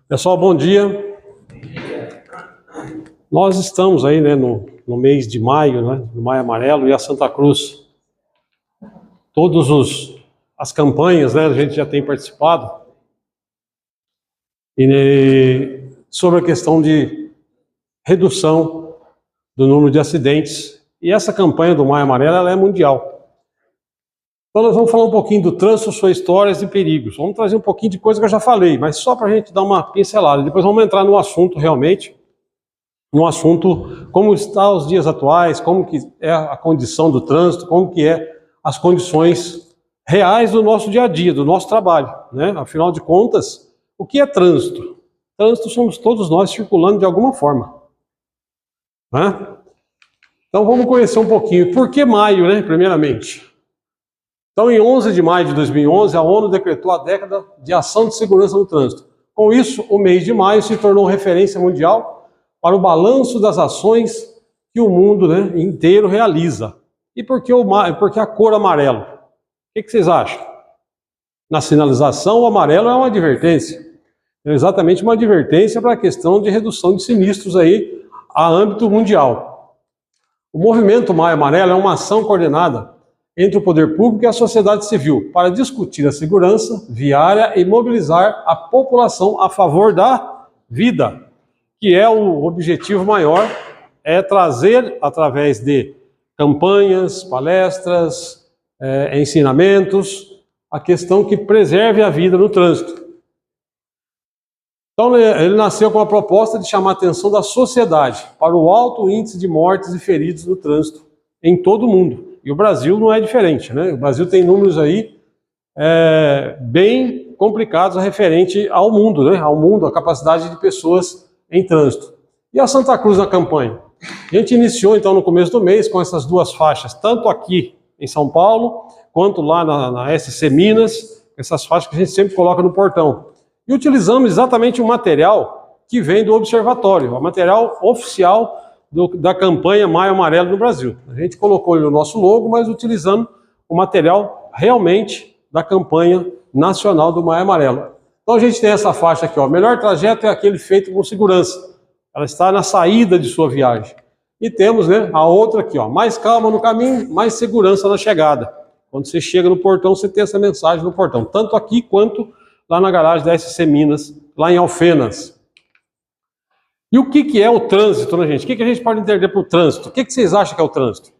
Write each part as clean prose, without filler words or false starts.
Pessoal, bom dia. Nós estamos aí, né, no mês de maio, né, no Maio Amarelo e a Santa Cruz. As campanhas, né, a gente já tem participado. E sobre a questão de redução do número de acidentes. E essa campanha do Maio Amarelo, ela é mundial. Então nós vamos falar um pouquinho do trânsito, suas histórias e perigos. Vamos trazer um pouquinho de coisa que eu já falei, mas só para a gente dar uma pincelada. Depois vamos entrar no assunto realmente, no assunto como está os dias atuais, como que é a condição do trânsito, como que é as condições reais do nosso dia a dia, do nosso trabalho, né? Afinal de contas, o que é trânsito? Trânsito somos todos nós circulando de alguma forma, né? Então vamos conhecer um pouquinho. Por que maio, né? Primeiramente. Então, em 11 de maio de 2011, a ONU decretou a década de ação de segurança no trânsito. Com isso, o mês de maio se tornou referência mundial para o balanço das ações que o mundo, né, inteiro realiza. E por que a cor amarelo? O que vocês acham? Na sinalização, o amarelo é uma advertência. É exatamente uma advertência para a questão de redução de sinistros aí a âmbito mundial. O movimento Maio Amarelo é uma ação coordenada entre o poder público e a sociedade civil para discutir a segurança viária e mobilizar a população a favor da vida, que é o objetivo maior, é trazer através de campanhas, palestras, ensinamentos, a questão que preserve a vida no trânsito. Então ele nasceu com a proposta de chamar a atenção da sociedade para o alto índice de mortes e feridos no trânsito em todo o mundo. E o Brasil não é diferente, né? O Brasil tem números aí bem complicados referente ao mundo, né? Ao mundo, a capacidade de pessoas em trânsito. E a Santa Cruz na campanha? A gente iniciou então no começo do mês com essas duas faixas, tanto aqui em São Paulo, quanto lá na SC Minas, essas faixas que a gente sempre coloca no portão. E utilizamos exatamente o material que vem do observatório, o material oficial da campanha Maio Amarelo no Brasil. A gente colocou o nosso logo, mas utilizando o material realmente da campanha nacional do Maio Amarelo. Então a gente tem essa faixa aqui, ó, melhor trajeto é aquele feito com segurança. Ela está na saída de sua viagem. E temos, né, a outra aqui, ó, mais calma no caminho, mais segurança na chegada. Quando você chega no portão, você tem essa mensagem no portão, tanto aqui quanto lá na garagem da SC Minas, lá em Alfenas. E o que é o trânsito, né, gente? O que a gente pode entender por trânsito? O que vocês acham que é o trânsito?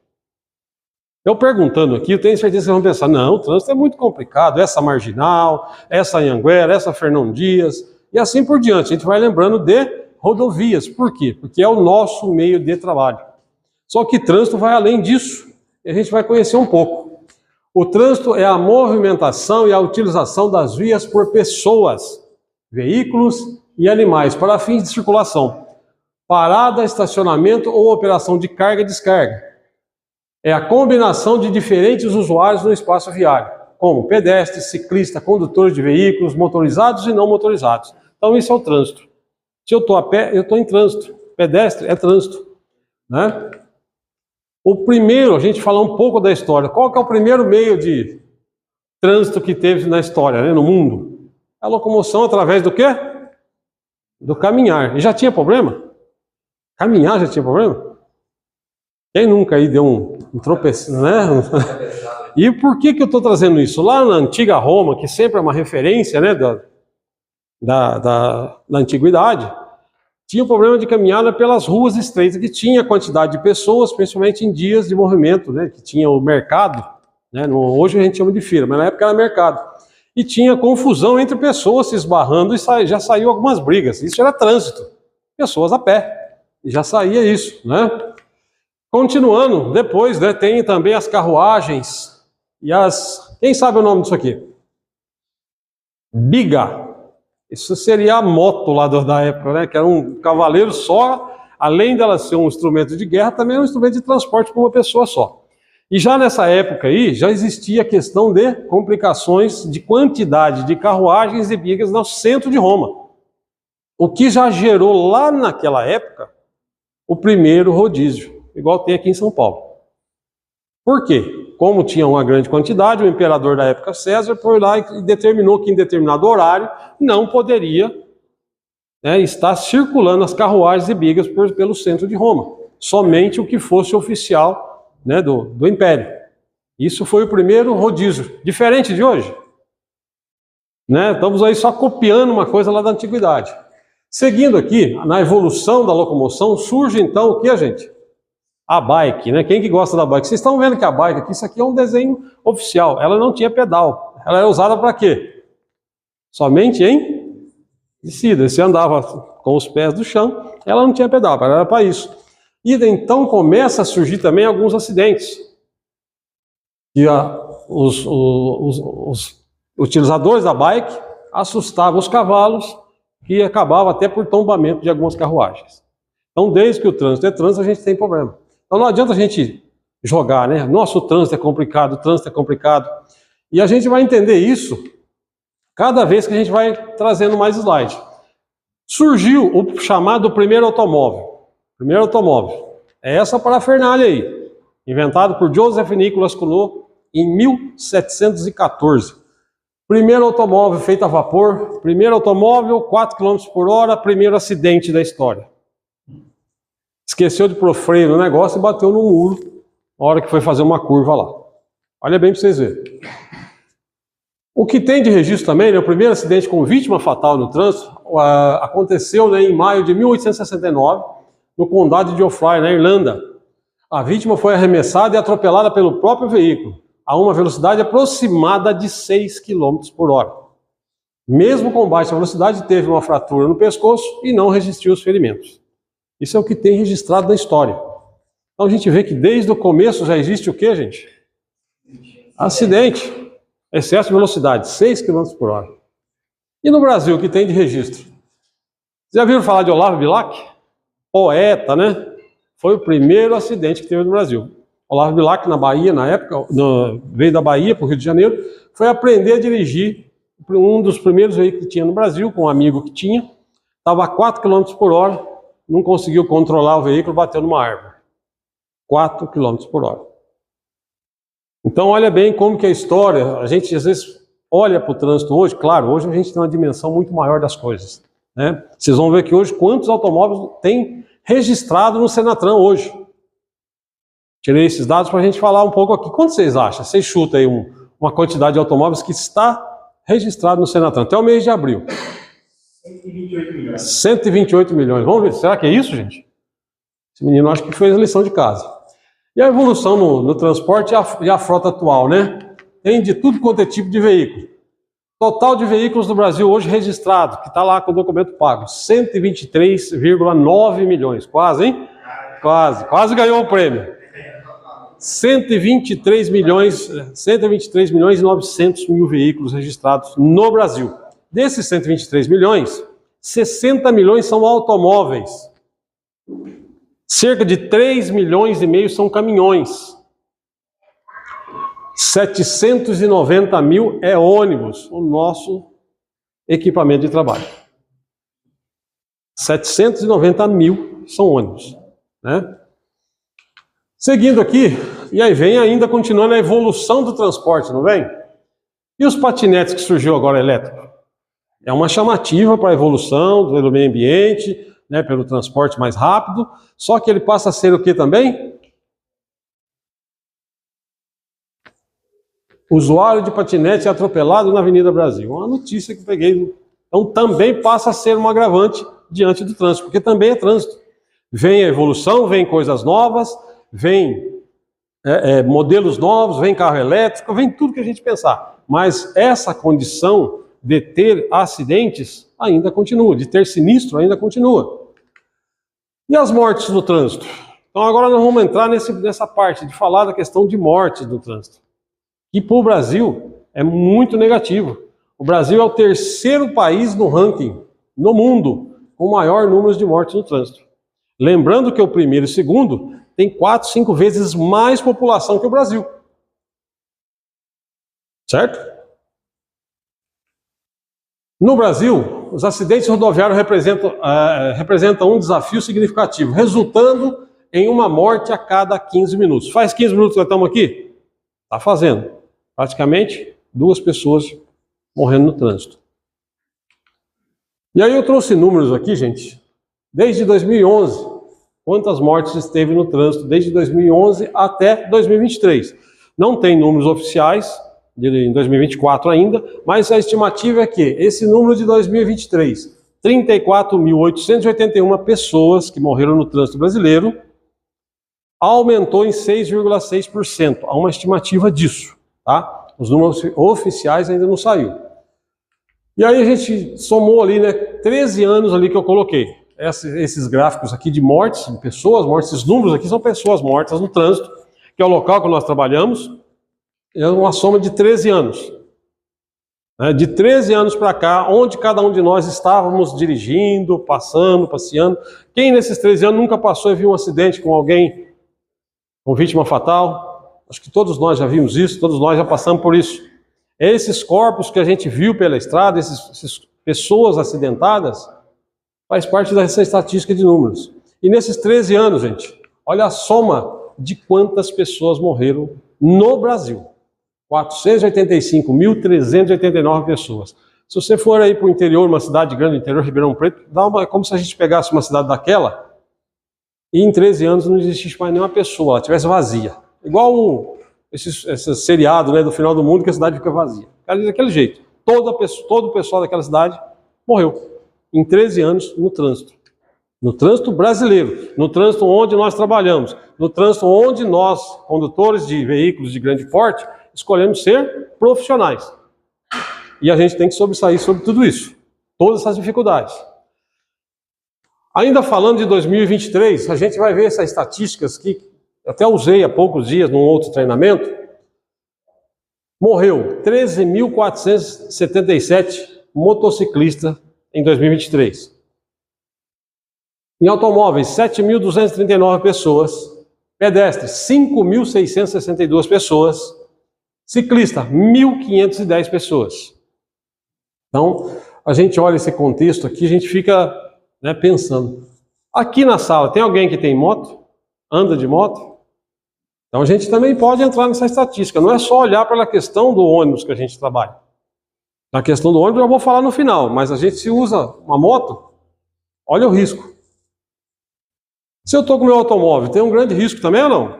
Eu perguntando aqui, eu tenho certeza que vocês vão pensar, não, o trânsito é muito complicado, essa Marginal, essa Anhanguera, essa Fernão Dias, e assim por diante. A gente vai lembrando de rodovias. Por quê? Porque é o nosso meio de trabalho. Só que trânsito vai além disso, e a gente vai conhecer um pouco. O trânsito é a movimentação e a utilização das vias por pessoas, veículos e animais para fins de circulação. Parada, estacionamento ou operação de carga e descarga. É a combinação de diferentes usuários no espaço viário, como pedestres, ciclistas, condutores de veículos, motorizados e não motorizados. Então isso é o trânsito. Se eu estou a pé, eu estou em trânsito. Pedestre é trânsito, né? O primeiro, a gente falar um pouco da história. Qual que é o primeiro meio de trânsito que teve na história, né, no mundo? A locomoção através do quê? Do caminhar. E já tinha problema? Caminhar já tinha problema? Quem nunca aí deu um tropeço, né? E por que eu estou trazendo isso? Lá na antiga Roma, que sempre é uma referência, né, da antiguidade, tinha o problema de caminhada pelas ruas estreitas, que tinha quantidade de pessoas, principalmente em dias de movimento, né, que tinha o mercado, né, hoje a gente chama de feira, mas na época era mercado. E tinha confusão entre pessoas se esbarrando e já saiu algumas brigas. Isso era trânsito. Pessoas a pé. E já saía isso, né? Continuando, depois, né, tem também as carruagens e as... Quem sabe o nome disso aqui? Biga. Isso seria a moto lá da época, né? Que era um cavaleiro só, além dela ser um instrumento de guerra, também é um instrumento de transporte para uma pessoa só. E já nessa época aí, já existia a questão de complicações de quantidade de carruagens e bigas no centro de Roma. O que já gerou lá naquela época o primeiro rodízio, igual tem aqui em São Paulo. Por quê? Como tinha uma grande quantidade, o imperador da época, César, foi lá e determinou que em determinado horário não poderia né, está circulando as carruagens e bigas pelo centro de Roma. Somente o que fosse oficial, né, do Império. Isso foi o primeiro rodízio. Diferente de hoje. Né? Estamos aí só copiando uma coisa lá da antiguidade. Seguindo aqui, na evolução da locomoção, surge então o que, gente? A bike, né? Quem que gosta da bike? Vocês estão vendo que a bike aqui, isso aqui é um desenho oficial. Ela não tinha pedal. Ela era usada para quê? Somente em descida. Você andava com os pés do chão, ela não tinha pedal, ela era para isso. E então começa a surgir também alguns acidentes. E os utilizadores da bike assustavam os cavalos e acabava até por tombamento de algumas carruagens. Então, desde que o trânsito é trânsito, a gente tem problema. Então, não adianta a gente jogar, né? Nossa, o trânsito é complicado, o trânsito é complicado. E a gente vai entender isso cada vez que a gente vai trazendo mais slides. Surgiu o chamado primeiro automóvel. Primeiro automóvel. É essa parafernália aí. Inventado por Joseph Nicolas Coulomb em 1714. Primeiro automóvel feito a vapor, primeiro automóvel, 4 km por hora, primeiro acidente da história. Esqueceu de pôr freio no negócio e bateu no muro na hora que foi fazer uma curva lá. Olha bem para vocês verem. O que tem de registro também, né, o primeiro acidente com vítima fatal no trânsito, aconteceu, né, em maio de 1869, no condado de Offaly, na Irlanda. A vítima foi arremessada e atropelada pelo próprio veículo, a uma velocidade aproximada de 6 km por hora. Mesmo com baixa velocidade, teve uma fratura no pescoço e não resistiu aos ferimentos. Isso é o que tem registrado na história. Então a gente vê que desde o começo já existe o que, gente? Acidente. Excesso de velocidade, 6 km por hora. E no Brasil, o que tem de registro? Já viram falar de Olavo Bilac? Poeta, né? Foi o primeiro acidente que teve no Brasil. Olavo Bilac, na Bahia, na época, veio da Bahia para o Rio de Janeiro, foi aprender a dirigir um dos primeiros veículos que tinha no Brasil, com um amigo que tinha, estava a 4 km por hora, não conseguiu controlar o veículo, bateu numa árvore. 4 km por hora. Então, olha bem como que a história, a gente às vezes olha para o trânsito hoje, claro, hoje a gente tem uma dimensão muito maior das coisas. Né? Vocês vão ver que hoje quantos automóveis tem registrado no Senatran hoje. Tirei esses dados para a gente falar um pouco aqui. Quanto vocês acham? Vocês chutam aí uma quantidade de automóveis que está registrado no Senatran até o mês de abril. 128 milhões. 128 milhões. Vamos ver, será que é isso, gente? Esse menino acho que fez a lição de casa. E a evolução no transporte e a frota atual, né? Tem de tudo quanto é tipo de veículo. Total de veículos no Brasil hoje registrado, que está lá com o documento pago, 123,9 milhões. Quase, hein? Quase ganhou o prêmio. 123 milhões e 900 mil veículos registrados no Brasil. Desses 123 milhões, 60 milhões são automóveis. Cerca de 3 milhões e meio são caminhões. 790 mil é ônibus, o nosso equipamento de trabalho. 790 mil são ônibus, né? Seguindo aqui, e aí vem ainda continuando a evolução do transporte, não vem? E os patinetes que surgiu agora elétrico? É uma chamativa para a evolução do meio ambiente, né, pelo transporte mais rápido, só que ele passa a ser o que também? Usuário de patinete atropelado na Avenida Brasil. Uma notícia que eu peguei. Então também passa a ser um agravante diante do trânsito, porque também é trânsito. Vem a evolução, vem coisas novas, vem modelos novos, vem carro elétrico, vem tudo que a gente pensar. Mas essa condição de ter acidentes ainda continua, de ter sinistro ainda continua. E as mortes no trânsito? Então agora nós vamos entrar nessa parte de falar da questão de mortes no trânsito. E para o Brasil é muito negativo. O Brasil é o terceiro país no ranking, no mundo, com maior número de mortes no trânsito. Lembrando que o primeiro e o segundo tem 4, 5 vezes mais população que o Brasil. Certo? No Brasil, os acidentes rodoviários representam um desafio significativo, resultando em uma morte a cada 15 minutos. Faz 15 minutos que nós estamos aqui? Está fazendo. Praticamente 2 pessoas morrendo no trânsito. E aí eu trouxe números aqui, gente, desde 2011, quantas mortes esteve no trânsito desde 2011 até 2023. Não tem números oficiais, em 2024 ainda, mas a estimativa é que esse número de 2023, 34.881 pessoas que morreram no trânsito brasileiro, aumentou em 6,6%. Há uma estimativa disso, tá? Os números oficiais ainda não saíram. E aí a gente somou ali, né, 13 anos ali que eu coloquei. Esses gráficos aqui de mortes, de pessoas mortas, esses números aqui são pessoas mortas no trânsito, que é o local que nós trabalhamos, é uma soma de 13 anos. De 13 anos para cá, onde cada um de nós estávamos dirigindo, passando, passeando. Quem nesses 13 anos nunca passou e viu um acidente com alguém, com vítima fatal? Acho que todos nós já vimos isso, todos nós já passamos por isso. Esses corpos que a gente viu pela estrada, essas pessoas acidentadas, faz parte dessa estatística de números. E nesses 13 anos, gente, olha a soma de quantas pessoas morreram no Brasil. 485.389 pessoas. Se você for aí para o interior, uma cidade grande, interior Ribeirão Preto, é como se a gente pegasse uma cidade daquela e em 13 anos não existisse mais nenhuma pessoa, ela estivesse vazia. Igual esse seriado, né, do final do mundo, que a cidade fica vazia. Daquele jeito. Todo o pessoal daquela cidade morreu. Em 13 anos no trânsito. No trânsito brasileiro, no trânsito onde nós trabalhamos, no trânsito onde nós, condutores de veículos de grande porte, escolhemos ser profissionais. E a gente tem que sobressair sobre tudo isso, todas essas dificuldades. Ainda falando de 2023, a gente vai ver essas estatísticas que eu até usei há poucos dias num outro treinamento. Morreu 13.477 motociclistas em 2023. Em automóveis, 7.239 pessoas. Pedestres, 5.662 pessoas. Ciclista, 1.510 pessoas. Então, a gente olha esse contexto aqui, a gente fica, né, pensando. Aqui na sala, tem alguém que tem moto? Anda de moto? Então a gente também pode entrar nessa estatística. Não é só olhar pela questão do ônibus que a gente trabalha. Na questão do ônibus eu vou falar no final, mas a gente se usa uma moto, olha o risco. Se eu estou com o meu automóvel, tem um grande risco também ou não?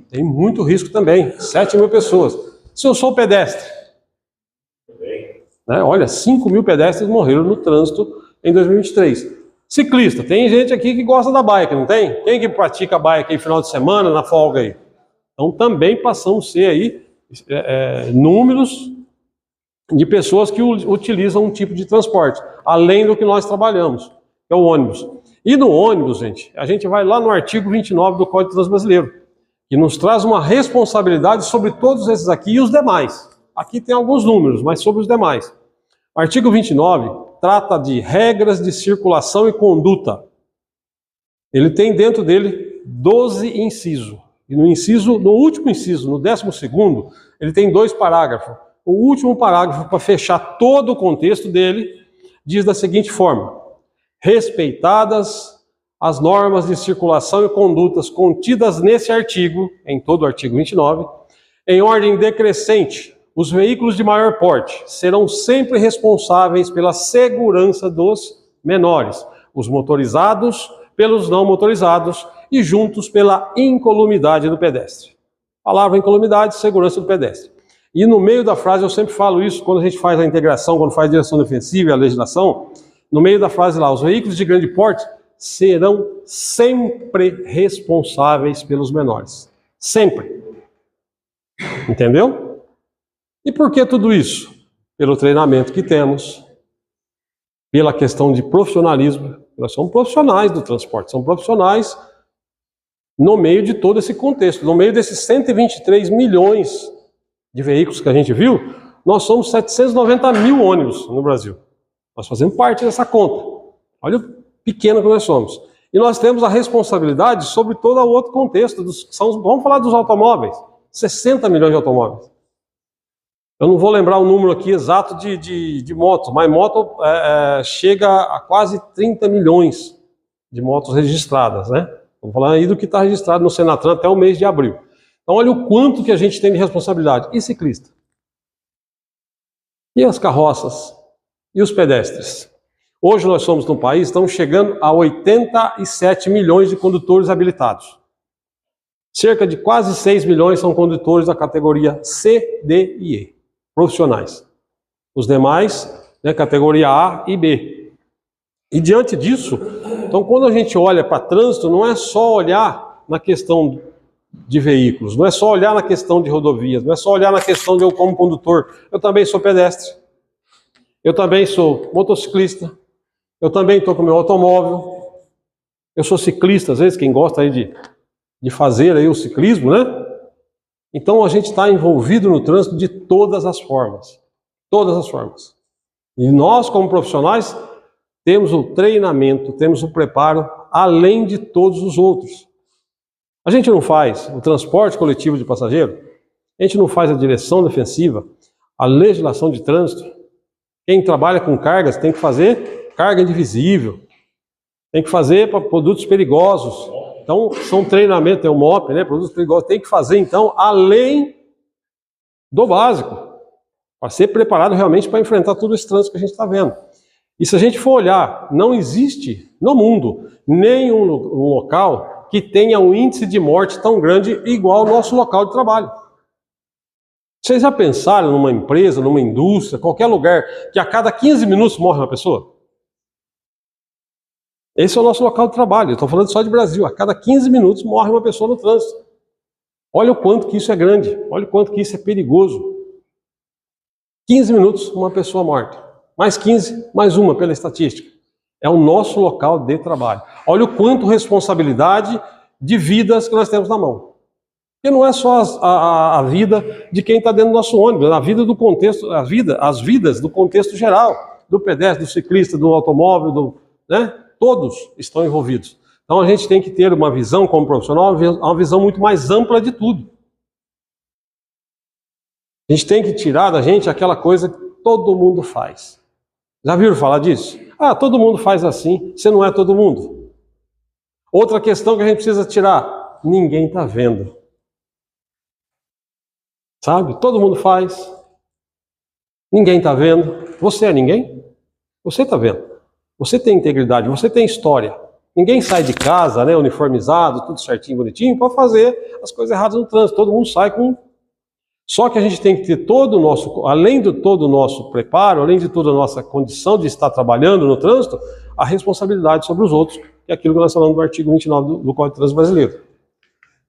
Tem muito risco também, 7.000 pessoas. Se eu sou pedestre, né, olha, 5.000 pedestres morreram no trânsito em 2023. Ciclista, tem gente aqui que gosta da bike, não tem? Quem que pratica bike aí final de semana, na folga aí? Então também passamos a ser aí números de pessoas que utilizam um tipo de transporte, além do que nós trabalhamos, que é o ônibus. E no ônibus, gente, a gente vai lá no artigo 29 do Código de Trânsito Brasileiro, que nos traz uma responsabilidade sobre todos esses aqui e os demais. Aqui tem alguns números, mas sobre os demais. O artigo 29 trata de regras de circulação e conduta. Ele tem dentro dele 12 incisos. E no último inciso, no 12º, ele tem 2 parágrafos. O último parágrafo, para fechar todo o contexto dele, diz da seguinte forma: respeitadas as normas de circulação e condutas contidas nesse artigo, em todo o artigo 29, em ordem decrescente, os veículos de maior porte serão sempre responsáveis pela segurança dos menores, os motorizados pelos não motorizados e juntos pela incolumidade do pedestre. Palavra incolumidade, segurança do pedestre. E no meio da frase, eu sempre falo isso, quando a gente faz a integração, quando faz a direção defensiva e a legislação, no meio da frase lá, os veículos de grande porte serão sempre responsáveis pelos menores. Sempre. Entendeu? E por que tudo isso? Pelo treinamento que temos, pela questão de profissionalismo. Nós somos profissionais do transporte, somos profissionais no meio de todo esse contexto. No meio desses 123 milhões de veículos que a gente viu, nós somos 790 mil ônibus no Brasil. Nós fazemos parte dessa conta. Olha o pequeno que nós somos. E nós temos a responsabilidade sobre todo o outro contexto. Vamos falar dos automóveis. 60 milhões de automóveis. Eu não vou lembrar o número aqui exato de motos, mas moto chega a quase 30 milhões de motos registradas, né? Vamos falar aí do que está registrado no Senatran até o mês de abril. Então olha o quanto que a gente tem de responsabilidade. E ciclista? E as carroças? E os pedestres? Hoje nós somos no país, estamos chegando a 87 milhões de condutores habilitados. Cerca de quase 6 milhões são condutores da categoria C, D e E, profissionais. Os demais, né, categoria A e B. E diante disso, então quando a gente olha para trânsito, não é só olhar na questão de veículos, não é só olhar na questão de rodovias, não é só olhar na questão de eu como condutor. Eu também sou pedestre, eu também sou motociclista, eu também estou com o meu automóvel, eu sou ciclista, às vezes, quem gosta aí de fazer aí o ciclismo, né? Então a gente está envolvido no trânsito de todas as formas. Todas as formas. E nós, como profissionais, temos o treinamento, temos o preparo, além de todos os outros. A gente não faz o transporte coletivo de passageiro, a gente não faz a direção defensiva, a legislação de trânsito. Quem trabalha com cargas tem que fazer carga indivisível, tem que fazer para produtos perigosos. Então, são treinamentos, tem o MOP, né, produtos perigosos, tem que fazer, então, além do básico, para ser preparado realmente para enfrentar todo esse trânsito que a gente está vendo. E se a gente for olhar, não existe no mundo nenhum local que tenha um índice de morte tão grande igual ao nosso local de trabalho. Vocês já pensaram numa empresa, numa indústria, qualquer lugar, que a cada 15 minutos morre uma pessoa? Esse é o nosso local de trabalho, eu estou falando só de Brasil, a cada 15 minutos morre uma pessoa no trânsito. Olha o quanto que isso é grande, olha o quanto que isso é perigoso. 15 minutos, uma pessoa morta. Mais 15, mais uma pela estatística. É o nosso local de trabalho. Olha o quanto responsabilidade de vidas que nós temos na mão. Porque não é só a vida de quem está dentro do nosso ônibus, a vida do contexto, as vidas do contexto geral, do pedestre, do ciclista, do automóvel, né? Todos estão envolvidos. Então a gente tem que ter uma visão como profissional, uma visão muito mais ampla de tudo. A gente tem que tirar da gente aquela coisa que todo mundo faz. Já viram falar disso? Ah, todo mundo faz assim, você não é todo mundo. Outra questão que a gente precisa tirar, ninguém está vendo. Sabe? Todo mundo faz, ninguém está vendo. Você é ninguém? Você está vendo. Você tem integridade, você tem história. Ninguém sai de casa, né, uniformizado, tudo certinho, bonitinho, para fazer as coisas erradas no trânsito. Todo mundo sai com... Só que a gente tem que ter todo o nosso, além de todo o nosso preparo, além de toda a nossa condição de estar trabalhando no trânsito, a responsabilidade sobre os outros, que é aquilo que nós falamos do artigo 29 do Código de Trânsito Brasileiro.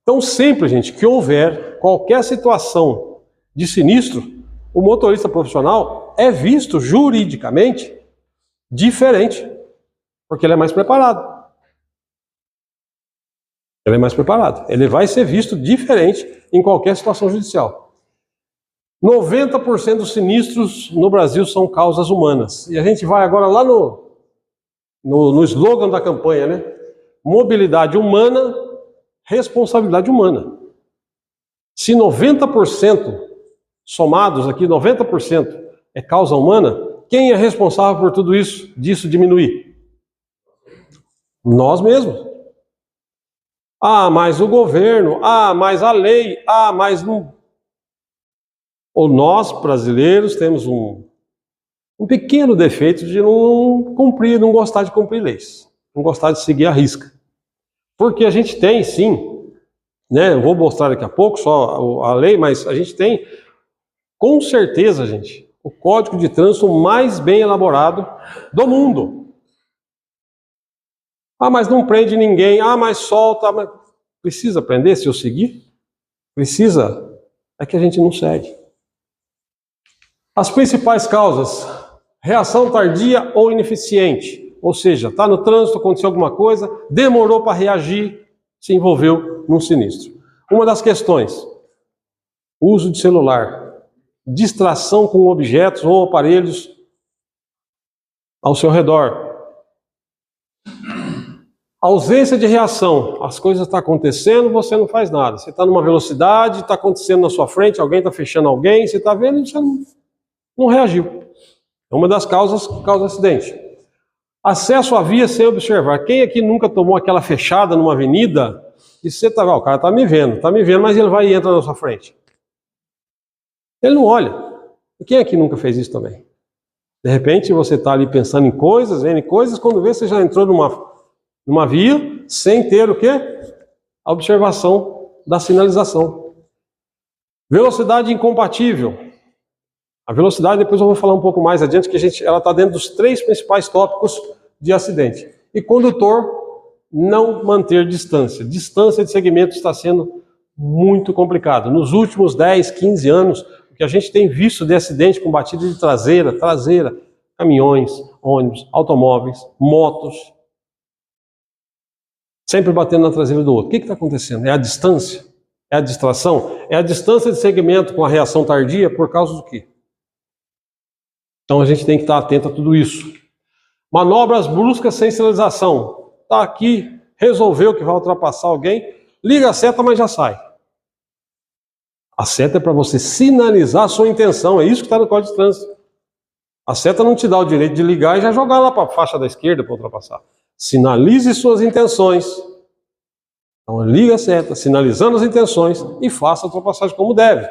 Então sempre, gente, que houver qualquer situação de sinistro, o motorista profissional é visto juridicamente diferente, porque ele é mais preparado. Ele é mais preparado. Ele vai ser visto diferente em qualquer situação judicial. 90% dos sinistros no Brasil são causas humanas. E a gente vai agora lá no slogan da campanha, né? Mobilidade humana, responsabilidade humana. Se 90% somados aqui, 90% é causa humana, quem é responsável por tudo isso, disso diminuir? Nós mesmos. Ah, mas o governo, ah, mas a lei, ah, mas não... Ou nós, brasileiros, temos um pequeno defeito de não cumprir, não gostar de cumprir leis, não gostar de seguir a risca. Porque a gente tem, sim, né, eu vou mostrar daqui a pouco só a lei, mas a gente tem, com certeza, gente, o Código de Trânsito mais bem elaborado do mundo. Ah, mas não prende ninguém. Ah, mas solta. Mas... Precisa prender se eu seguir? Precisa. É que a gente não segue. As principais causas: reação tardia ou ineficiente. Ou seja, está no trânsito, aconteceu alguma coisa, demorou para reagir, se envolveu num sinistro. Uma das questões: uso de celular. Distração com objetos ou aparelhos ao seu redor. Ausência de reação. As coisas estão acontecendo, você não faz nada. Você está numa velocidade, está acontecendo na sua frente, alguém está fechando alguém, você está vendo e você não reagiu. É uma das causas que causa acidente. Acesso à via sem observar. Quem aqui nunca tomou aquela fechada numa avenida e você está, o cara está me vendo, mas ele vai e entra na sua frente. Ele não olha. E quem aqui nunca fez isso também? De repente você está ali pensando em coisas, vendo coisas, quando vê você já entrou numa via sem ter o quê? A observação da sinalização. Velocidade incompatível. A velocidade, depois eu vou falar um pouco mais adiante, que ela está dentro dos 3 principais tópicos de acidente. E condutor, não manter distância. Distância de segmento está sendo muito complicado. Nos últimos 10, 15 anos, o que a gente tem visto de acidente com batida de traseira, caminhões, ônibus, automóveis, motos, sempre batendo na traseira do outro. O que está acontecendo? É a distância? É a distração? É a distância de segmento com a reação tardia por causa do quê? Então a gente tem que estar atento a tudo isso. Manobras bruscas sem sinalização. Está aqui, resolveu que vai ultrapassar alguém, liga a seta, mas já sai. A seta é para você sinalizar a sua intenção, é isso que está no Código de Trânsito. A seta não te dá o direito de ligar e já jogar lá para a faixa da esquerda para ultrapassar. Sinalize suas intenções. Então liga a seta, sinalizando as intenções e faça a ultrapassagem como deve.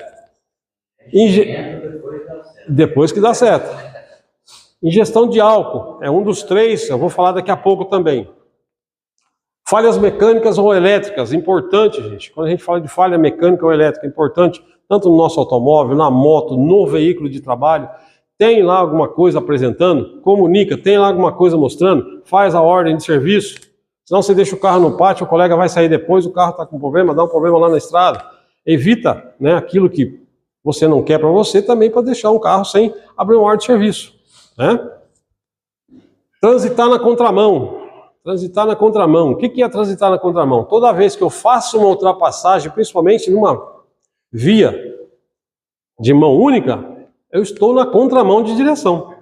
Depois que dá seta. Ingestão de álcool é um dos 3, eu vou falar daqui a pouco também. Falhas mecânicas ou elétricas, importante, gente. Quando a gente fala de falha mecânica ou elétrica, é importante, tanto no nosso automóvel, na moto, no veículo de trabalho. Tem lá alguma coisa apresentando? Comunica. Tem lá alguma coisa mostrando? Faz a ordem de serviço. Senão você deixa o carro no pátio, o colega vai sair depois, o carro está com problema, dá um problema lá na estrada. Evita, né, aquilo que você não quer para você também, para deixar um carro sem abrir uma ordem de serviço. Né? Transitar na contramão. Transitar na contramão. O que é transitar na contramão? Toda vez que eu faço uma ultrapassagem, principalmente numa via de mão única, eu estou na contramão de direção.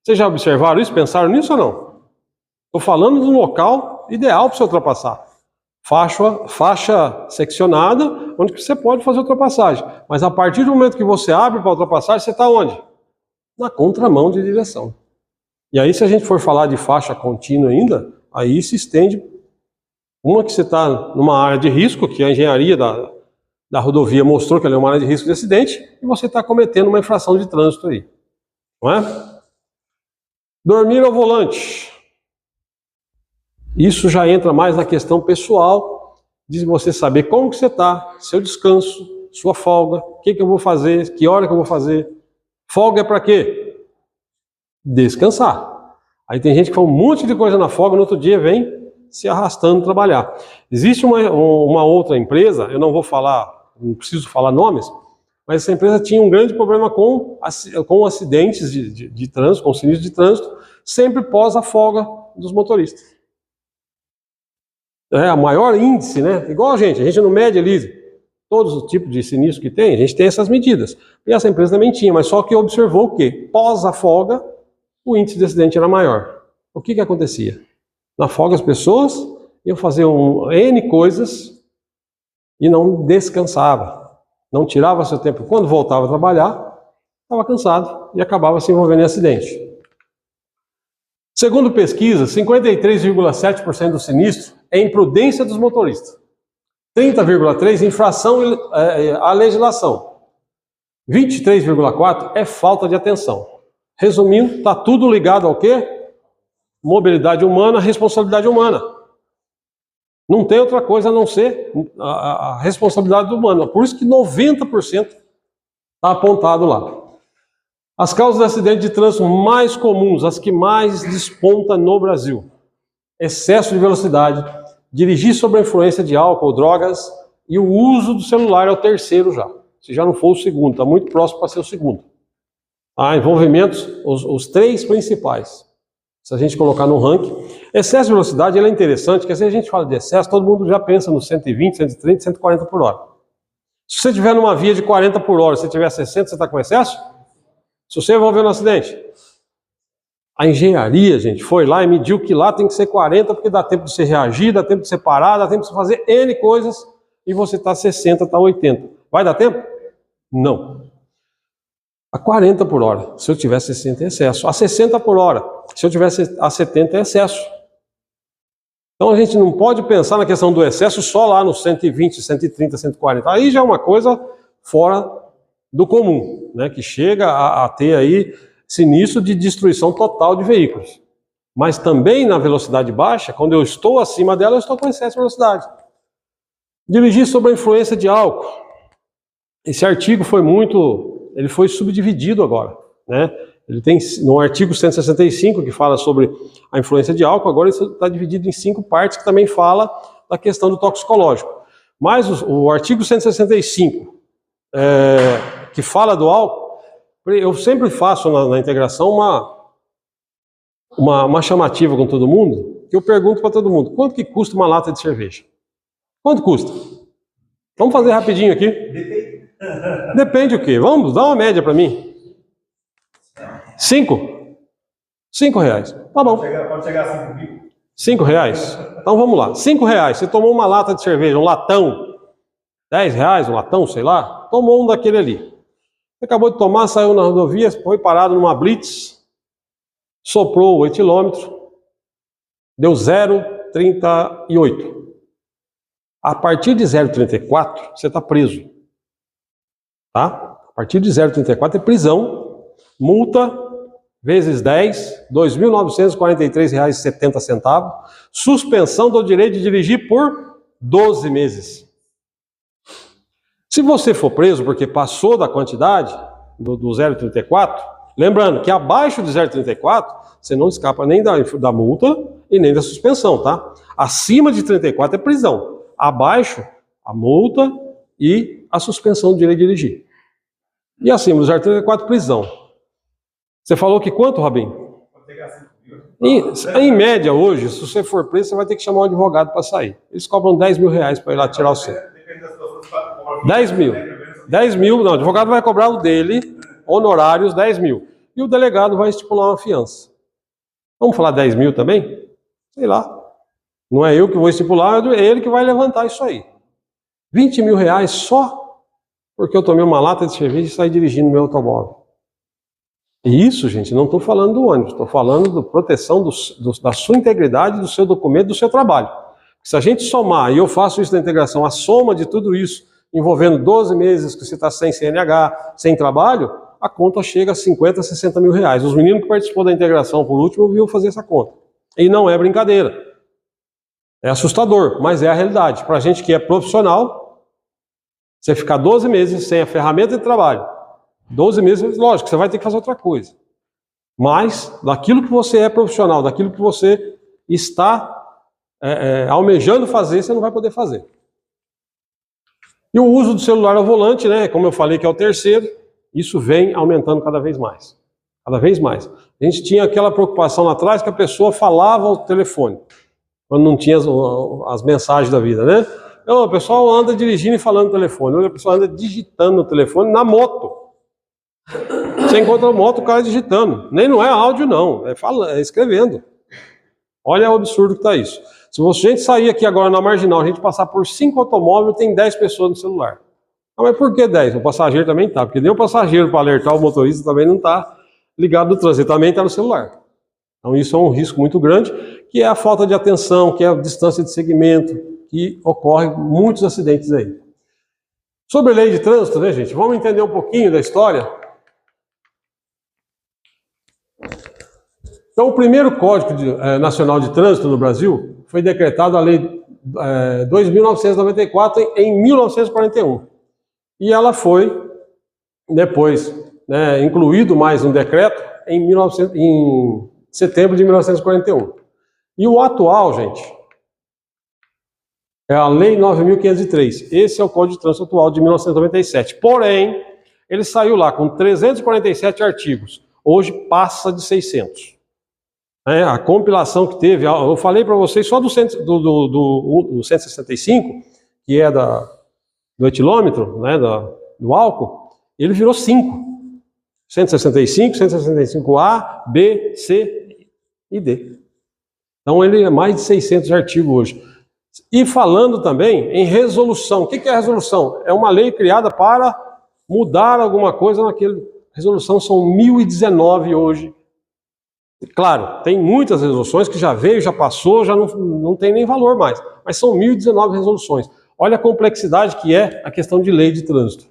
Vocês já observaram isso? Pensaram nisso ou não? Estou falando de um local ideal para você ultrapassar. Faixa seccionada, onde você pode fazer ultrapassagem. Mas a partir do momento que você abre para ultrapassagem, você está onde? Na contramão de direção. E aí, se a gente for falar de faixa contínua ainda, aí se estende uma que você está numa área de risco, que a engenharia da rodovia mostrou que ela é uma área de risco de acidente, e você está cometendo uma infração de trânsito aí. Não é? Dormir ao volante. Isso já entra mais na questão pessoal, de você saber como que você está, seu descanso, sua folga, o que eu vou fazer, que hora que eu vou fazer. Folga é para quê? Descansar. Aí tem gente que faz um monte de coisa na folga, no outro dia vem se arrastando trabalhar. Existe uma outra empresa, eu não vou falar, não preciso falar nomes, mas essa empresa tinha um grande problema com acidentes de trânsito, com sinistros de trânsito, sempre pós a folga dos motoristas. É a maior índice, né? Igual a gente não mede ali todos os tipos de sinistro que tem, a gente tem essas medidas. E essa empresa também tinha, mas só que observou o quê? Pós a folga, o índice de acidente era maior. O que acontecia? Na folga as pessoas iam fazer N coisas e não descansava, não tirava seu tempo. Quando voltava a trabalhar, estava cansado e acabava se envolvendo em acidente. Segundo pesquisa, 53,7% do sinistro é imprudência dos motoristas. 30,3% infração à legislação. 23,4% é falta de atenção. Resumindo, está tudo ligado ao quê? Mobilidade humana, responsabilidade humana. Não tem outra coisa a não ser a responsabilidade humana. Por isso que 90% está apontado lá. As causas de acidente de trânsito mais comuns, as que mais despontam no Brasil. Excesso de velocidade, dirigir sob a influência de álcool, drogas e o uso do celular é o terceiro já. Se já não for o segundo, está muito próximo para ser o segundo. Envolvimentos, os 3 principais. Se a gente colocar no ranking. Excesso de velocidade ele é interessante, porque se a gente fala de excesso, todo mundo já pensa no 120, 130, 140 por hora. Se você estiver numa via de 40 por hora, se você tiver 60, você está com excesso? Se você envolveu no acidente. A engenharia, gente, foi lá e mediu que lá tem que ser 40, porque dá tempo de você reagir, dá tempo de você parar, dá tempo de você fazer N coisas, e você está 60, está 80. Vai dar tempo? Não. A 40 por hora, se eu tiver 60 é excesso. A 60 por hora, se eu tiver a 70 é excesso. Então a gente não pode pensar na questão do excesso só lá no 120, 130, 140. Aí já é uma coisa fora do comum, né? Que chega a ter aí sinistro de destruição total de veículos. Mas também na velocidade baixa, quando eu estou acima dela, eu estou com excesso de velocidade. Dirigir sob a influência de álcool. Esse artigo ele foi subdividido agora, né? Ele tem no artigo 165 que fala sobre a influência de álcool, agora ele está dividido em 5 partes que também fala da questão do toxicológico. Mas o artigo 165, que fala do álcool, eu sempre faço na integração uma chamativa com todo mundo, que eu pergunto para todo mundo, quanto que custa uma lata de cerveja? Quanto custa? Vamos fazer rapidinho aqui. Depende o quê? Vamos, dá uma média para mim. 5? 5 reais. Tá bom. Pode chegar a 5 mil. 5 reais? Então vamos lá. 5 reais. Você tomou uma lata de cerveja, um latão. 10 reais, um latão, sei lá. Tomou um daquele ali. Você acabou de tomar, saiu na rodovia, foi parado numa blitz, soprou o etilômetro, deu 0,38. A partir de 0,34, você está preso. Tá? A partir de 0,34 é prisão, multa, vezes 10, R$ 2.943,70, suspensão do direito de dirigir por 12 meses. Se você for preso porque passou da quantidade do 0,34, lembrando que abaixo de 0,34, você não escapa nem da multa e nem da suspensão, tá? Acima de 34 é prisão. Abaixo, a multa e a suspensão do direito de dirigir. E acima dos 0,34, prisão. Você falou que quanto, Rabinho? Em média, hoje, se você for preso, você vai ter que chamar um advogado para sair. Eles cobram R$ 10 mil para ir lá tirar o seu. 10 mil. 10 mil, não, o advogado vai cobrar o dele, honorários 10 mil. E o delegado vai estipular uma fiança. Vamos falar 10 mil também? Sei lá. Não é eu que vou estipular, é ele que vai levantar isso aí. 20 mil reais só porque eu tomei uma lata de cerveja e saí dirigindo meu automóvel. E isso, gente, não estou falando do ônibus, estou falando da proteção da sua integridade, do seu documento, do seu trabalho. Se a gente somar, e eu faço isso na integração, a soma de tudo isso, envolvendo 12 meses que você está sem CNH, sem trabalho, a conta chega a 50, 60 mil reais. Os meninos que participou da integração, por último, viram fazer essa conta. E não é brincadeira. É assustador, mas é a realidade. Para a gente que é profissional, você ficar 12 meses sem a ferramenta de trabalho, 12 meses, lógico, você vai ter que fazer outra coisa. Mas, daquilo que você é profissional, daquilo que você está almejando fazer, você não vai poder fazer. E o uso do celular ao volante, né, como eu falei que é o terceiro, isso vem aumentando cada vez mais. Cada vez mais. A gente tinha aquela preocupação lá atrás que a pessoa falava ao telefone, quando não tinha as mensagens da vida, né? Então, o pessoal anda dirigindo e falando no telefone, a pessoa anda digitando no telefone na moto. Você encontra a moto, o cara digitando. Nem não é áudio, não, é escrevendo. Olha o absurdo que está isso. Se a gente sair aqui agora na marginal, a gente passar por 5 automóveis, tem 10 pessoas no celular. Ah, mas por que 10? O passageiro também está, porque nem o passageiro para alertar o motorista também não está ligado no trânsito, também está no celular. Então isso é um risco muito grande, que é a falta de atenção, que é a distância de segmento, que ocorre muitos acidentes aí. Sobre a lei de trânsito, né, gente? Vamos entender um pouquinho da história. Então, o primeiro Código Nacional de Trânsito no Brasil foi decretado a Lei 2.994 em 1941. E ela foi, depois, incluído mais um decreto em setembro de 1941. E o atual, gente, é a Lei 9.503. Esse é o Código de Trânsito atual de 1997. Porém, ele saiu lá com 347 artigos. Hoje passa de 600. A compilação que teve, eu falei para vocês só do 165, que é do etilômetro, né, do álcool, ele virou 5. 165, 165A, B, C e D. Então ele é mais de 600 artigos hoje. E falando também em resolução. O que é resolução? É uma lei criada para mudar alguma coisa naquele. Resolução são 1019 hoje. Claro, tem muitas resoluções que já veio, já passou, já não tem nem valor mais. Mas são 1019 resoluções. Olha a complexidade que é a questão de lei de trânsito.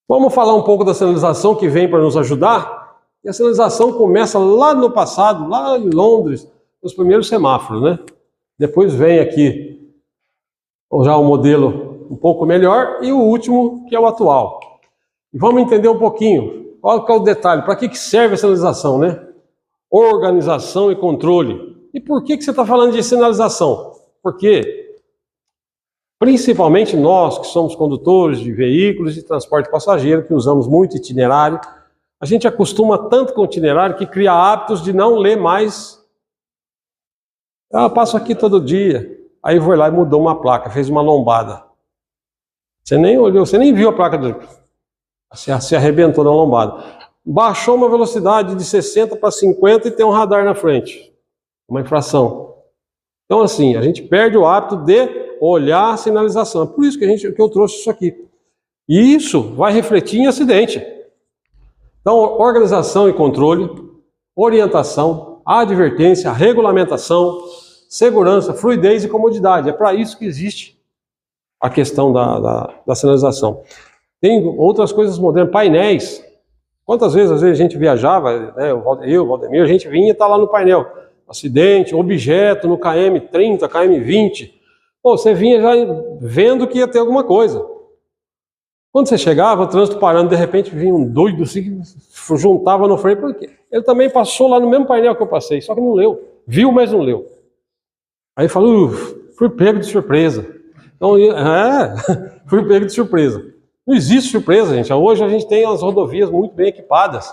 Vamos falar um pouco da sinalização que vem para nos ajudar? E a sinalização começa lá no passado, lá em Londres, nos primeiros semáforos, né? Depois vem aqui já o modelo um pouco melhor e o último, que é o atual. E vamos entender um pouquinho, qual que é o detalhe, para que serve a sinalização, né? Organização e controle. E por que você está falando de sinalização? Porque principalmente nós que somos condutores de veículos de transporte passageiro, que usamos muito itinerário, a gente acostuma tanto com o itinerário que cria hábitos de não ler mais. Eu passo aqui todo dia, aí vou lá e mudou uma placa, fez uma lombada. Você nem olhou, você nem viu a placa, se arrebentou na lombada. Baixou uma velocidade de 60 para 50 e tem um radar na frente. Uma infração. Então assim, a gente perde o hábito de olhar a sinalização. É por isso que eu trouxe isso aqui. E isso vai refletir em acidente. Então, organização e controle, orientação, advertência, regulamentação, segurança, fluidez e comodidade. É para isso que existe a questão da sinalização. Tem outras coisas modernas, painéis. Quantas vezes, às vezes a gente viajava, né, o Valdemir, a gente vinha e está lá no painel. Acidente, objeto no KM30, KM20. Pô, você vinha já vendo que ia ter alguma coisa. Quando você chegava, o trânsito parando, de repente vinha um doido assim, que juntava no freio, porque ele também passou lá no mesmo painel que eu passei, só que não leu. Viu, mas não leu. Aí falou, fui pego de surpresa. Então, fui pego de surpresa. Não existe surpresa, gente. Hoje a gente tem as rodovias muito bem equipadas.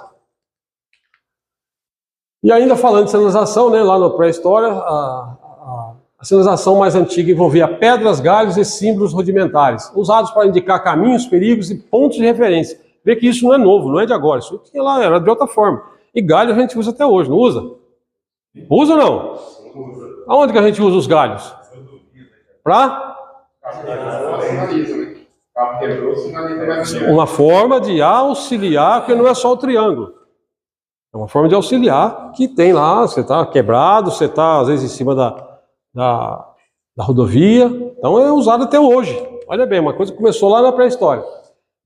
E ainda falando de sinalização, né, lá na pré-história, a sinalização mais antiga envolvia pedras, galhos e símbolos rudimentares, usados para indicar caminhos, perigos e pontos de referência. Vê que isso não é novo, não é de agora, isso tinha lá, era de outra forma. E galho a gente usa até hoje, não usa? Usa ou não? Aonde que a gente usa os galhos? Para? Uma forma de auxiliar, porque não é só o triângulo. É uma forma de auxiliar que tem lá, você está quebrado, você está às vezes em cima da rodovia, então é usado até hoje. Olha bem, uma coisa que começou lá na pré-história.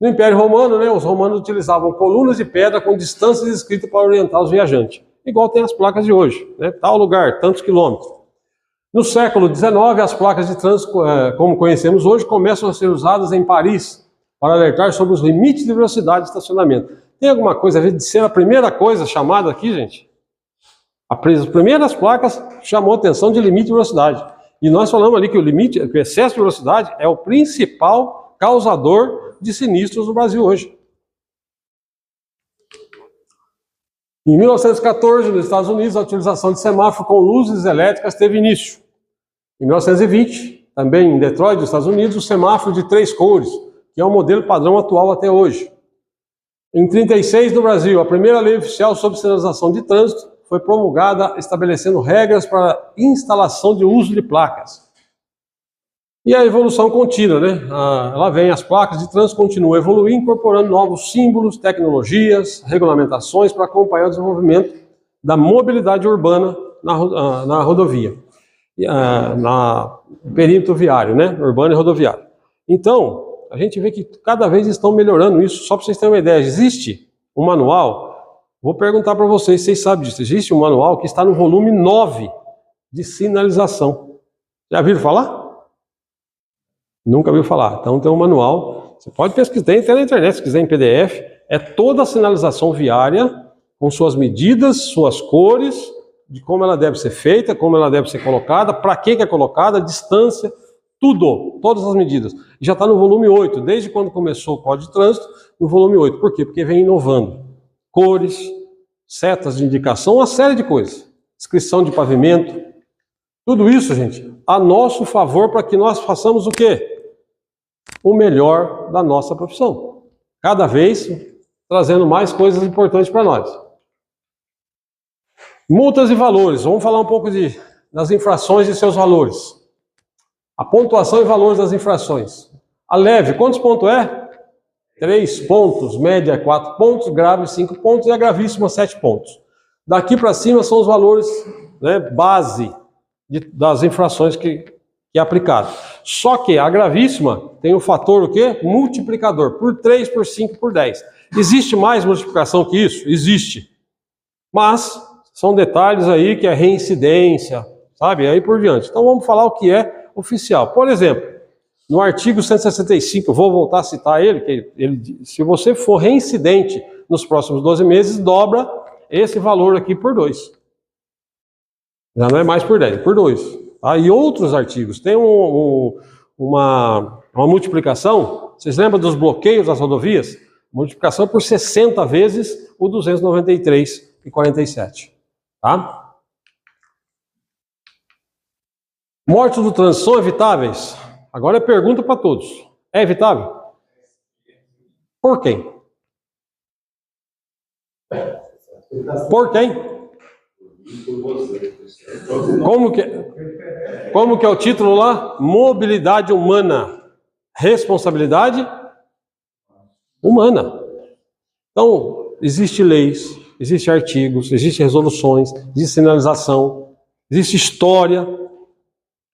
No Império Romano, né, os romanos utilizavam colunas de pedra com distâncias escritas para orientar os viajantes. Igual tem as placas de hoje, né, tal lugar, tantos quilômetros. No século XIX, as placas de trânsito, como conhecemos hoje, começam a ser usadas em Paris para alertar sobre os limites de velocidade de estacionamento. Tem alguma coisa a ver de ser a primeira coisa chamada aqui, gente? As primeiras placas chamou a atenção de limite de velocidade. E nós falamos ali que o excesso de velocidade é o principal causador de sinistros no Brasil hoje. Em 1914, nos Estados Unidos, a utilização de semáforo com luzes elétricas teve início. Em 1920, também em Detroit, nos Estados Unidos, o semáforo de 3 cores, que é o modelo padrão atual até hoje. Em 1936, no Brasil, a primeira lei oficial sobre sinalização de trânsito foi promulgada estabelecendo regras para instalação de uso de placas. E a evolução contínua, né? Lá vem as placas de trânsito, continuam a evoluir, incorporando novos símbolos, tecnologias, regulamentações para acompanhar o desenvolvimento da mobilidade urbana na rodovia, no perímetro viário, né? Urbano e rodoviário. Então, a gente vê que cada vez estão melhorando isso. Só para vocês terem uma ideia, existe um manual, vou perguntar para vocês, vocês sabem disso, existe um manual que está no volume 9 de sinalização. Já viram falar? Nunca viu falar. Então tem um manual, você pode pesquisar, tem até na internet, se quiser em PDF, é toda a sinalização viária, com suas medidas, suas cores, de como ela deve ser feita, como ela deve ser colocada, para que é colocada, distância, tudo, todas as medidas. E já está no volume 8, desde quando começou o Código de Trânsito, no volume 8. Por quê? Porque vem inovando. Cores, setas de indicação, uma série de coisas. Descrição de pavimento. Tudo isso, gente, a nosso favor para que nós façamos o quê? O melhor da nossa profissão. Cada vez trazendo mais coisas importantes para nós. Multas e valores. Vamos falar um pouco das infrações e seus valores. A pontuação e valores das infrações. A leve, quantos pontos é? 3 pontos, média 4 pontos, grave 5 pontos e a gravíssima 7 pontos. Daqui para cima são os valores, né, base das infrações que que é aplicado. Só que a gravíssima tem o fator o quê? Multiplicador, por 3, por 5, por 10. Existe mais multiplicação que isso? Existe. Mas são detalhes aí que é reincidência, sabe? Aí por diante. Então vamos falar o que é oficial. Por exemplo, no artigo 165, eu vou voltar a citar ele, que ele, se você for reincidente nos próximos 12 meses, dobra esse valor aqui por 2. Já não é mais por 10, por 2. Tá? E outros artigos. Tem uma multiplicação, vocês lembram dos bloqueios das rodovias? Multiplicação por 60 vezes o 293,47. Tá? Mortes do trânsito são evitáveis? Agora é pergunta para todos. É evitável? Por quem? Por quem? Como que é o título lá? Mobilidade humana. Responsabilidade humana. Então, existem leis, existem artigos, existem resoluções, existe sinalização, existe história.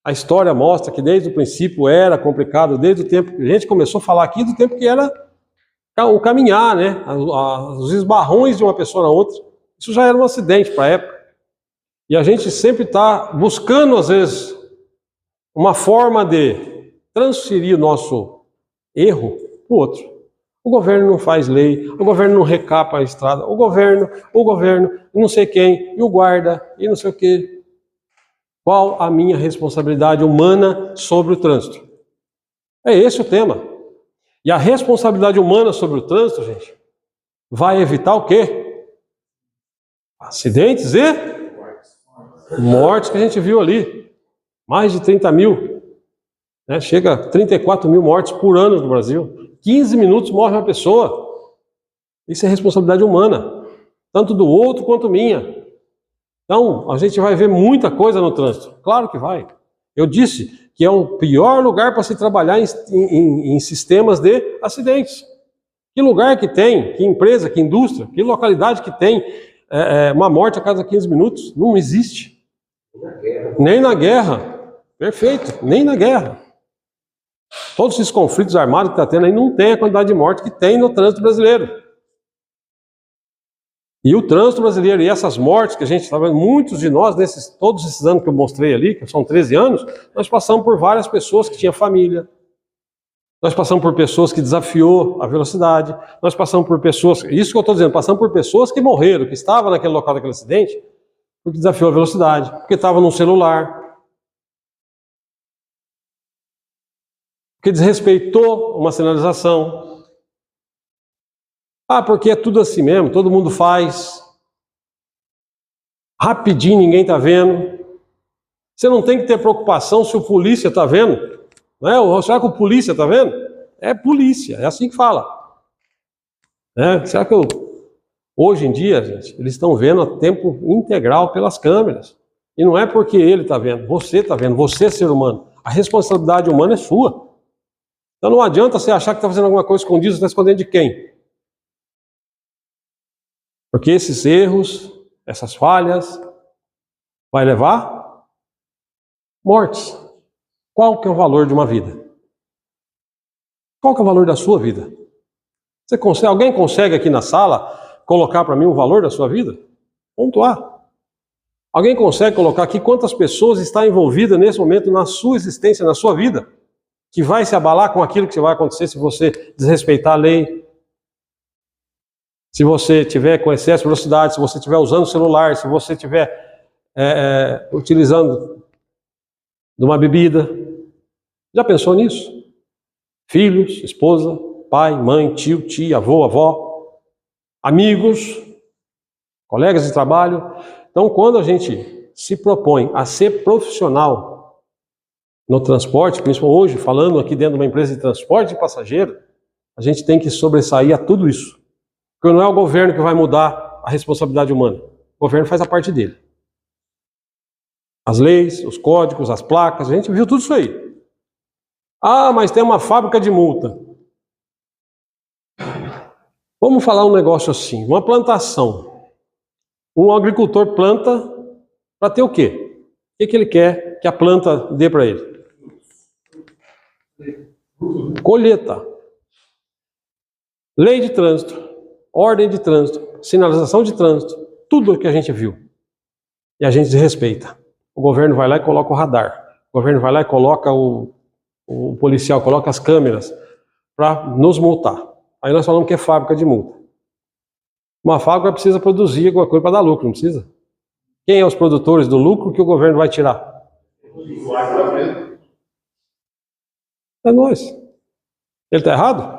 A história mostra que desde o princípio era complicado, desde o tempo que a gente começou a falar aqui, do tempo que era o caminhar, né? Os esbarrões de uma pessoa na outra. Isso já era um acidente para a época. E a gente sempre está buscando, às vezes, uma forma de transferir o nosso erro para o outro. O governo não faz lei, o governo não recapa a estrada, o governo, não sei quem, e o guarda, e não sei o quê. Qual a minha responsabilidade humana sobre o trânsito? É esse o tema. E a responsabilidade humana sobre o trânsito, gente, vai evitar o quê? Acidentes e mortes que a gente viu ali. Mais de 30 mil. Né? Chega a 34 mil mortes por ano no Brasil. 15 minutos morre uma pessoa. Isso é responsabilidade humana. Tanto do outro quanto minha. Então, a gente vai ver muita coisa no trânsito. Claro que vai. Eu disse que é o pior lugar para se trabalhar em sistemas de acidentes. Que lugar que tem, que empresa, que indústria, que localidade que tem uma morte a cada 15 minutos? Não existe. Nem na guerra. Perfeito, nem na guerra. Todos esses conflitos armados que está tendo aí não tem a quantidade de morte que tem no trânsito brasileiro. E o trânsito brasileiro e essas mortes que a gente está vendo, muitos de nós, todos esses anos que eu mostrei ali, que são 13 anos, nós passamos por várias pessoas que tinham família. Nós passamos por pessoas que desafiou a velocidade. Nós passamos por pessoas, isso que eu estou dizendo, passamos por pessoas que morreram, que estavam naquele local daquele acidente, porque desafiou a velocidade, porque estava no celular, porque desrespeitou uma sinalização. Ah, porque é tudo assim mesmo, todo mundo faz. Rapidinho, ninguém está vendo. Você não tem que ter preocupação se o polícia está vendo. Não é? Será que o polícia está vendo? É polícia, é assim que fala. Será que hoje em dia, gente, eles estão vendo a tempo integral pelas câmeras. E não é porque ele está vendo, você está vendo, você é ser humano. A responsabilidade humana é sua. Então não adianta você achar que está fazendo alguma coisa escondida, você está escondendo de quem? Porque esses erros, essas falhas, vai levar mortes. Qual que é o valor de uma vida? Qual que é o valor da sua vida? Alguém consegue aqui na sala colocar para mim o valor da sua vida? Pontuar. Alguém consegue colocar aqui quantas pessoas estão envolvidas nesse momento na sua existência, na sua vida? Que vai se abalar com aquilo que vai acontecer se você desrespeitar a lei? Se você tiver com excesso de velocidade, se você estiver usando o celular, se você estiver utilizando de uma bebida. Já pensou nisso? Filhos, esposa, pai, mãe, tio, tia, avô, avó, amigos, colegas de trabalho. Então, quando a gente se propõe a ser profissional no transporte, principalmente hoje, falando aqui dentro de uma empresa de transporte de passageiro, a gente tem que sobressair a tudo isso. Porque não é o governo que vai mudar a responsabilidade humana. O governo faz a parte dele. As leis, os códigos, as placas, a gente viu tudo isso aí. Ah, mas tem uma fábrica de multa. Vamos falar um negócio assim, uma plantação. Um agricultor planta para ter o quê? O que ele quer que a planta dê para ele? Colheita. Lei de trânsito, ordem de trânsito, sinalização de trânsito, tudo o que a gente viu. E a gente desrespeita. O governo vai lá e coloca o radar. O governo vai lá e coloca o policial, coloca as câmeras para nos multar. Aí nós falamos que é fábrica de multa. Uma fábrica precisa produzir alguma coisa para dar lucro, não precisa? Quem é os produtores do lucro que o governo vai tirar? É nós. Ele está errado?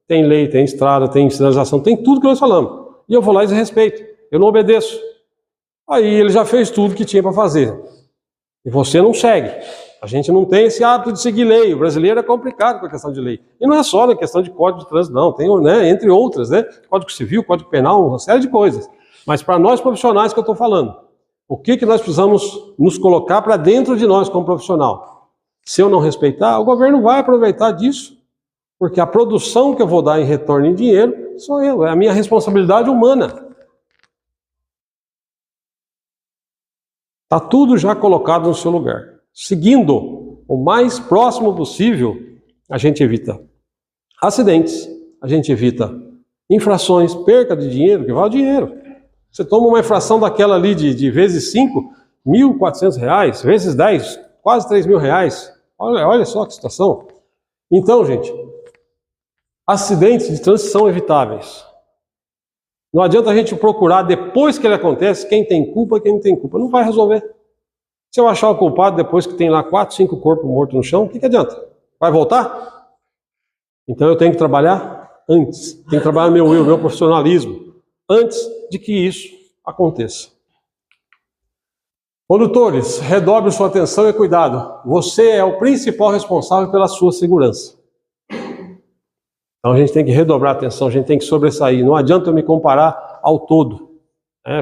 Tem lei, tem estrada, tem sinalização, tem tudo que nós falamos. E eu vou lá e desrespeito. Eu não obedeço. Aí ele já fez tudo que tinha para fazer. E você não segue. A gente não tem esse hábito de seguir lei. O brasileiro é complicado com a questão de lei. E não é só na questão de código de trânsito, não. Tem, né, entre outras, né? Código civil, código penal, uma série de coisas. Mas para nós profissionais que eu estou falando, o que nós precisamos nos colocar para dentro de nós como profissional? Se eu não respeitar, o governo vai aproveitar disso. Porque a produção que eu vou dar em retorno em dinheiro sou eu, é a minha responsabilidade humana. Está tudo já colocado no seu lugar. Seguindo o mais próximo possível, a gente evita acidentes, a gente evita infrações, perca de dinheiro, que vale dinheiro. Você toma uma infração daquela ali de vezes 5, R$ 1.400, vezes 10, quase R$ 3.000. Olha só que situação. Então, gente, acidentes de trânsito são evitáveis. Não adianta a gente procurar depois que ele acontece quem tem culpa e quem não tem culpa. Não vai resolver. Se eu achar o culpado depois que tem lá 4, 5 corpos mortos no chão, o que adianta? Vai voltar? Então eu tenho que trabalhar antes. Tenho que trabalhar meu profissionalismo antes de que isso aconteça. Condutores, redobre sua atenção e cuidado. Você é o principal responsável pela sua segurança. Então a gente tem que redobrar a atenção, a gente tem que sobressair. Não adianta eu me comparar ao todo.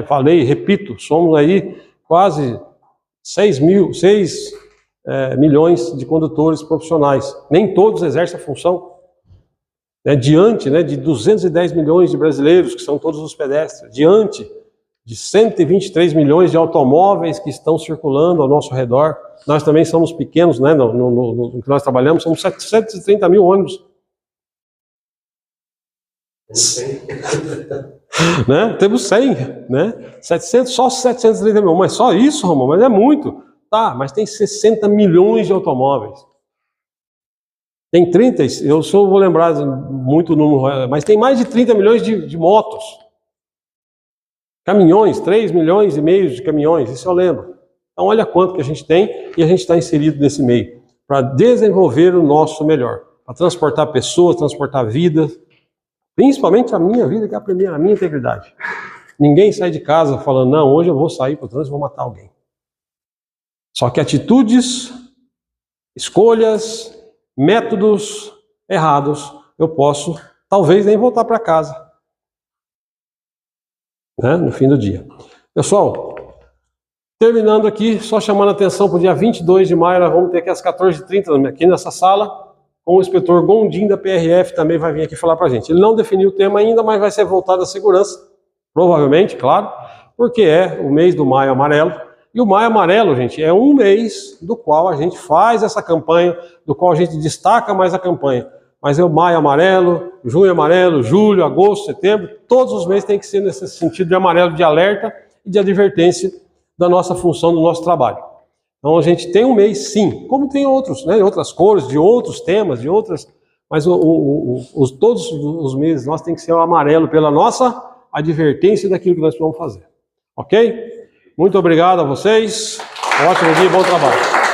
Falei, repito, somos aí quase 6 milhões de condutores profissionais. Nem todos exercem a função. Diante de 210 milhões de brasileiros, que são todos os pedestres, diante de 123 milhões de automóveis que estão circulando ao nosso redor. Nós também somos pequenos, né? No que nós trabalhamos, somos 730 mil ônibus. Né? Temos 100, né? 700, só 730 mil, mas só isso, Romão, mas é muito. Tá, mas tem 60 milhões de automóveis. Tem 30, eu só vou lembrar muito o número, mas tem mais de 30 milhões de motos. Caminhões, 3 milhões e meio de caminhões, isso eu lembro. Então olha quanto que a gente tem e a gente está inserido nesse meio, para desenvolver o nosso melhor, para transportar pessoas, transportar vidas, principalmente a minha vida, que é a primeira, a minha integridade. Ninguém sai de casa falando, não, hoje eu vou sair para o trânsito e vou matar alguém. Só que atitudes, escolhas, métodos errados, eu posso talvez nem voltar para casa, né, no fim do dia. Pessoal, terminando aqui, só chamando a atenção para o dia 22 de maio, nós vamos ter aqui às 14h30 aqui nessa sala, com o inspetor Gondim da PRF também vai vir aqui falar para a gente. Ele não definiu o tema ainda, mas vai ser voltado à segurança, provavelmente, claro, porque é o mês do Maio Amarelo. E o Maio Amarelo, gente, é um mês do qual a gente faz essa campanha, do qual a gente destaca mais a campanha. Mas é o Maio Amarelo, Junho Amarelo, Julho, Agosto, Setembro, todos os meses tem que ser nesse sentido de amarelo, de alerta e de advertência da nossa função, do nosso trabalho. Então a gente tem um mês, sim, como tem outros, né, outras cores, de outros temas, de outras, mas todos os meses nós tem que ser o amarelo pela nossa advertência daquilo que nós vamos fazer. Ok? Muito obrigado a vocês, um ótimo dia e bom trabalho.